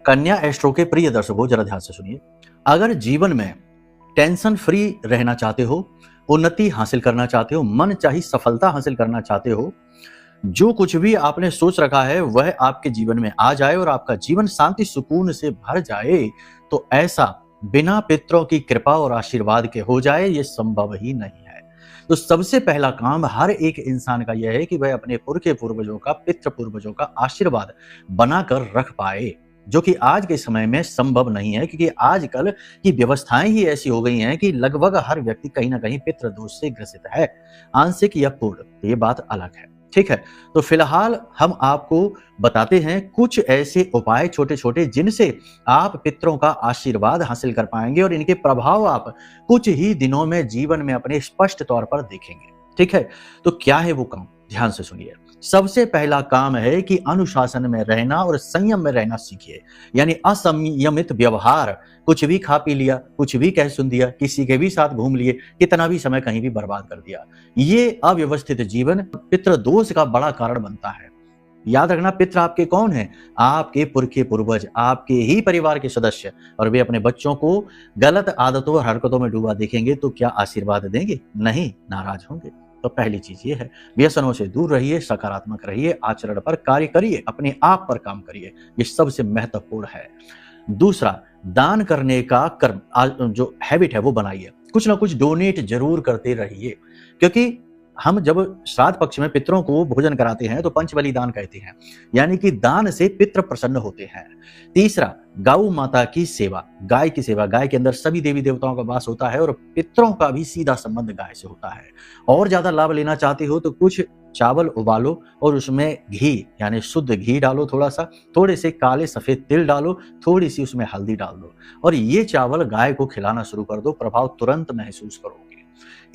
कन्या एस्ट्रो के प्रिय दर्शकों, जरा ध्यान से सुनिए। अगर जीवन में टेंशन फ्री रहना चाहते हो, उन्नति हासिल करना चाहते हो, मन चाही सफलता हासिल करना चाहते हो, जो कुछ भी आपने सोच रखा है वह आपके जीवन में आ जाए और आपका जीवन शांति सुकून से भर जाए, तो ऐसा बिना पितरों की कृपा और आशीर्वाद के हो जाए, ये संभव ही नहीं है। तो सबसे पहला काम हर एक इंसान का यह है कि वह अपने पुरखे पूर्वजों का, पितृ पूर्वजों का आशीर्वाद बनाकर रख पाए, जो कि आज के समय में संभव नहीं है, क्योंकि आजकल की व्यवस्थाएं ही ऐसी हो गई हैं कि लगभग हर व्यक्ति कहीं ना कहीं पितृ दोष से ग्रसित है, आंशिक या पूर्ण। ये बात अलग है, ठीक है। तो फिलहाल हम आपको बताते हैं कुछ ऐसे उपाय छोटे छोटे जिनसे आप पितरों का आशीर्वाद हासिल कर पाएंगे और इनके प्रभाव आप कुछ ही दिनों में जीवन में अपने स्पष्ट तौर पर देखेंगे, ठीक है। तो क्या है वो काम, ध्यान से सुनिए। सबसे पहला काम है कि अनुशासन में रहना और संयम में रहना सीखिए। यानी असंयमित व्यवहार, कुछ भी खा पी लिया, कुछ भी कह सुन दिया, किसी के भी साथ घूम लिए, कितना भी समय कहीं भी बर्बाद कर दिया, ये अव्यवस्थित जीवन पितृ दोष का बड़ा कारण बनता है। याद रखना, पितृ आपके कौन है? आपके पुरखे पूर्वज, आपके ही परिवार के सदस्य। और वे अपने बच्चों को गलत आदतों और हरकतों में डूबा देखेंगे तो क्या आशीर्वाद देंगे? नहीं, नाराज होंगे। तो पहली चीज ये है, व्यसनों से दूर रहिए, सकारात्मक रहिए, आचरण पर कार्य करिए, अपने आप पर काम करिए, ये सबसे महत्वपूर्ण है। दूसरा, दान करने का कर्म, जो हैबिट है वो बनाइए। कुछ ना कुछ डोनेट जरूर करते रहिए, क्योंकि हम जब श्राद्ध पक्ष में पितरों को भोजन कराते हैं तो पंचबलि दान कहते हैं, यानी कि दान से पितृ प्रसन्न होते हैं। तीसरा, गौ माता की सेवा, गाय की सेवा। गाय के अंदर सभी देवी देवताओं का वास होता है और पितरों का भी सीधा संबंध गाय से होता है। और ज्यादा लाभ लेना चाहते हो तो कुछ चावल उबालो और उसमें घी, यानी शुद्ध घी डालो, थोड़े से काले सफेद तिल डालो, थोड़ी सी उसमें हल्दी डाल दो और ये चावल गाय को खिलाना शुरू कर दो, प्रभाव तुरंत महसूस करोगे।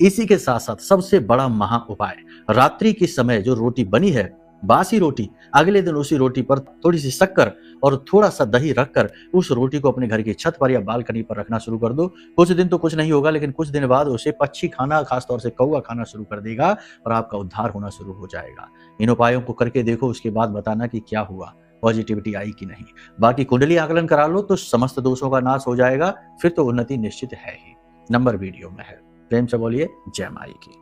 इसी के साथ साथ सबसे बड़ा महा उपाय, रात्रि के समय जो रोटी बनी है, बासी रोटी, अगले दिन उसी रोटी पर थोड़ी सी शक्कर और थोड़ा सा दही रखकर उस रोटी को अपने घर की छत पर या बालकनी पर रखना शुरू कर दो। कुछ दिन तो कुछ नहीं होगा, लेकिन कुछ दिन बाद उसे पक्षी खाना, खासतौर से कौवा खाना शुरू कर देगा और आपका उद्धार होना शुरू हो जाएगा। इन उपायों को करके देखो, उसके बाद बताना कि क्या हुआ, पॉजिटिविटी आई कि नहीं। बाकी कुंडली आकलन करा लो तो समस्त दोषों का नाश हो जाएगा, फिर तो उन्नति निश्चित है ही। नंबर वीडियो में है। प्रेम से बोलिए जय माई की।